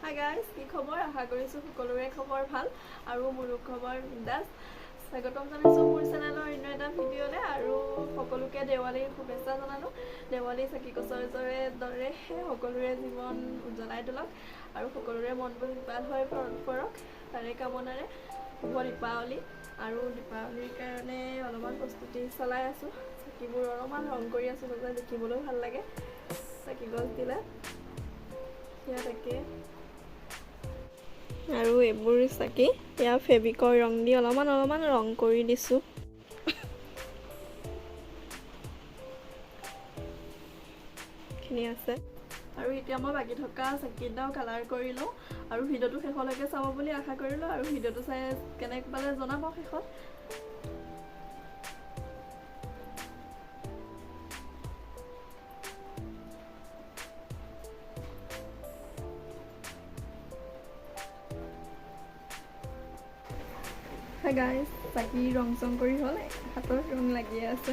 Hi guys, কি খবৰ? আশা কৰিছোঁ সকলোৰে খবৰ ভাল আৰু মোৰো খবৰ বিন্দাছ। স্বাগতম জনাইছোঁ মোৰ চেনেলৰ অন্য এটা ভিডিঅ'লৈ আৰু সকলোকে দেৱালীৰ শুভেচ্ছা জনালোঁ। দেৱালী চাকি গছৰ দৰে সকলোৰে জীৱন উজ্বলাই তোলক আৰু সকলোৰে মনবোৰ ভাল হৈ পৰক তাৰে কামনাৰে। শুভ দীপাৱলী। আৰু দীপাৱলীৰ কাৰণে অলপমান প্ৰস্তুতি চলাই আছোঁ। চাকিবোৰ অলপমান ৰং কৰি আছোঁ যাতে দেখিবলৈও ভাল লাগে চাকি গছ দিলে। সেয়া তাকে আৰু এইবোৰ চাকি এয়া ফেব্ৰিকৰ ৰং দি অলপমান ৰং কৰি দিছোঁ। খিনি আছে আৰু এতিয়া মই বাকী থকা চাকিকেইটাও কালাৰ কৰি লওঁ আৰু ভিডিঅ'টো শেষলৈকে চাব বুলি আশা কৰিলোঁ আৰু ভিডিঅ'টো চাই কেনেকৈ পালে জনাব শেষত। হাই গাইজ, চাকি ৰং চং কৰি হ'ল, হাতত ৰং লাগি আছে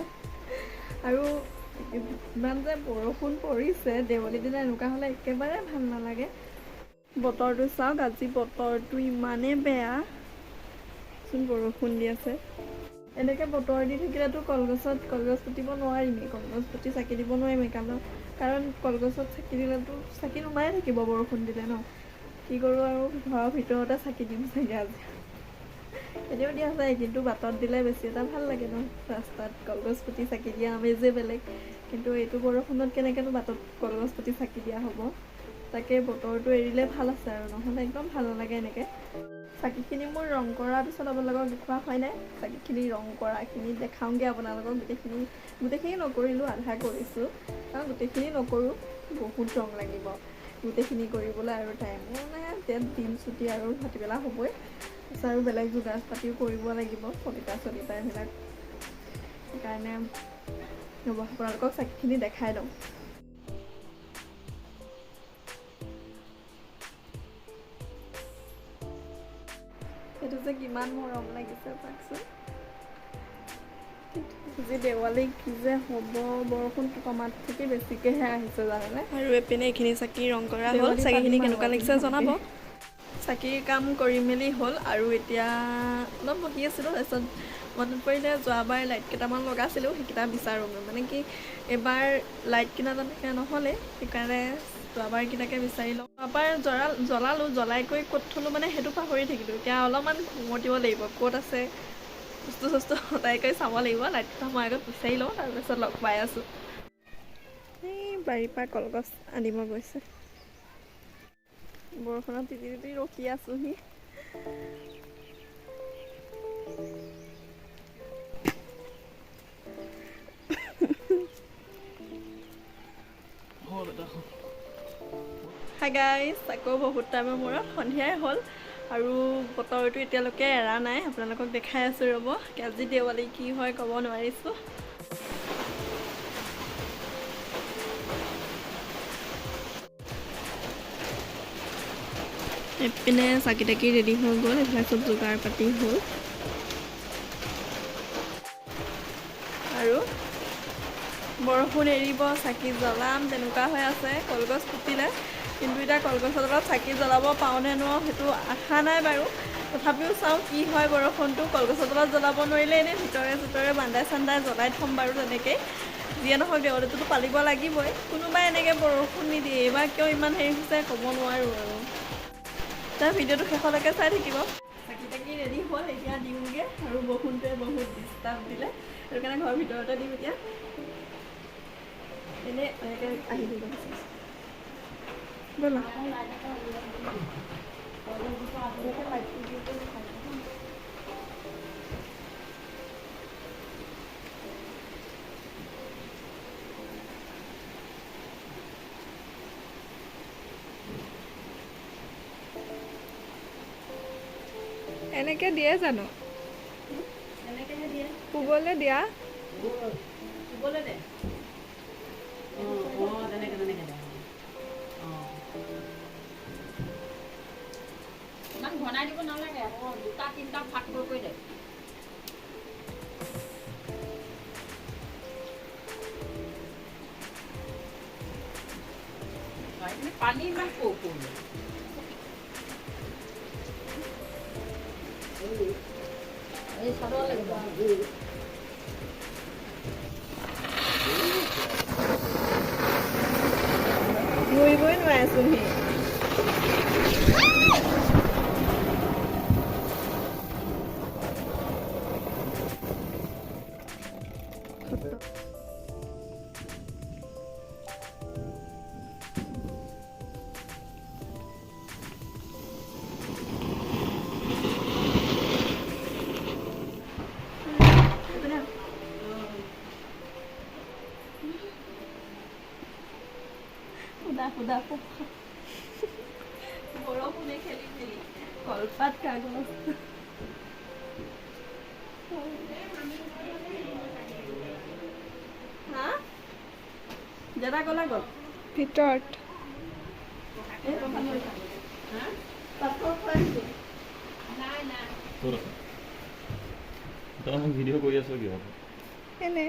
আৰু ইমান যে বৰষুণ পৰিছে দেৱালীৰ দিনা এনেকুৱা হ'লে একেবাৰে ভাল নালাগে। বতৰটো চাওক, আজি বতৰটো ইমানেই বেয়া চোন, বৰষুণ দি আছে। এনেকৈ বতৰ দি থাকিলেতো কলগছ পুতিব নোৱাৰিমেই, কলগছ পুতি চাকি দিব নোৱাৰিমেই কাৰণ কলগছত চাকি দিলেতো চাকি নুমায়ে থাকিব বৰষুণ দিলে ন। কি কৰোঁ আৰু ঘৰৰ ভিতৰতে চাকি দিম চাগে আজি। এনেও দিয়া যায় কিন্তু বাটত দিলে বেছি এটা ভাল লাগে ন, ৰাস্তাত কলগছ পুতি চাকি দিয়া আমেজেই বেলেগ। কিন্তু এইটো বৰষুণত কেনেকৈনো বাটত কলগছ পুতি চাকি দিয়া হ'ব। তাকে বতৰটো এৰিলে ভাল আছে আৰু নহ'লে একদম ভাল নালাগে এনেকৈ। চাকিখিনি মোৰ ৰং কৰাৰ পিছত আপোনালোকক দেখুওৱা হয় নাই। চাকিখিনি ৰং কৰাখিনি দেখাওঁগৈ আপোনালোকক। গোটেইখিনি নকৰিলোঁ, আধা কৰিছোঁ কাৰণ গোটেইখিনি নকৰোঁ বহুত ৰং লাগিব গোটেইখিনি কৰিবলৈ আৰু টাইমো নাই। এতিয়া দিন চুটি আৰু ভাটিবেলা হ'বই আৰু বেলেগ যোগাৰ পাতিও কৰিব লাগিব, শলিতা এইবিলাক। সেইকাৰণে আপোনালোকক চাকিখিনি দেখাই লওঁ। সেইটো যে কিমান মৰম লাগিছে চাওকচোন। আজি দেৱালী কি যে হ'ব, বৰষুণ কমাত থাকি বেছিকৈহে আহিছে জানেনে। আৰু এইপিনে এইখিনি চাকি ৰং কৰা হ'ল। চাকিখিনি কেনেকুৱা লাগিছে জনাব। চাকিৰ কাম কৰি মেলি হ'ল আৰু এতিয়া অলপ বহি আছিলোঁ। তাৰপিছত মনত পৰিলে যোৱাবাৰ লাইট কেইটামান লগাইছিলোঁ, সেইকেইটা বিচাৰোঁ। মানে কি এইবাৰ লাইট কিনা তেনেকৈ নহ'লে, সেইকাৰণে যোৱাবাৰকেইটাকে বিচাৰি লওঁ। যোৱাবাৰ জ্বলালোঁ, জ্বলাই কৰি ক'ত থলোঁ মানে সেইটো পাহৰি থাকিলোঁ। এতিয়া অলপমান ঘুমটিব লাগিব, ক'ত আছে বস্তু চস্তু সদাই কৰি চাব লাগিব। লাইটটা মই আগত বিচাৰি লওঁ, তাৰপিছত লগ পাই আছোঁ। এই বাৰীৰ পৰা কলগছ আনিব গৈছে। বৰষুণত তিতি তিতি ৰখি আছোঁহি। হাই গাইজ, আকৌ বহুত টাইমৰ মূৰত সন্ধিয়াই হ'ল আৰু বতৰটো এতিয়ালৈকে এৰা নাই। আপোনালোকক দেখাই আছোঁ ৰ'ব, আজি দেৱালী কি হয় ক'ব নোৱাৰিছোঁ। এইপিনে চাকি তাকি ৰেডি হৈ গ'ল, এইবিলাক চব যোগাৰ পাতি হ'ল আৰু বৰষুণ এৰিব, চাকি জ্বলাম তেনেকুৱা হৈ আছে। কলগছ পুতিলে কিন্তু এতিয়া কলগছৰ তলত চাকি জ্বলাব পাৰোঁনে নোৱাৰোঁ সেইটো আশা নাই বাৰু। তথাপিও চাওঁ কি হয় বৰষুণটো। কলগছৰ তলত জ্বলাব নোৱাৰিলে এনেই ভিতৰে চোতৰে বান্দাই চান্দাই জ্বলাই থ'ম বাৰু তেনেকেই। যিয়ে নহওক দেৱালীটোতো পালিব লাগিবই। কোনোবাই এনেকৈ বৰষুণ নিদিয়ে, এইবাৰ কিয় ইমান হেৰি হৈছে ক'ব নোৱাৰোঁ আৰু। তাৰ ভিডিঅ'টো শেষলৈকে চাই থাকিব। চাকি তাকি ৰেডি হ'ল, এতিয়া দিওঁগৈ আৰু বৰষুণটোৱে বহুত ডিষ্টাৰ্ব দিলে, সেইটো কাৰণে ঘৰৰ ভিতৰতে দিম এতিয়া। এনেই এনেকৈ আহি দিব ব'লা। এনেকৈ দিয়ে জানো? এনেকৈহে দিয়ে। শুবলৈ দিয়া। শুবলৈ দে। ইমান ঘনাই দিব নালাগে, দুটা তিনিটা ভাগ কৰি দে। পানী ইমান ঘূৰিবই নোৱাৰেচোন সি সুদা বৰষুণে খেলি মেলি কলপাত কাগজ হা দাদা গলা গ'ল ভিতৰত ভিডিঅ' কৰি আছো কিয় এনে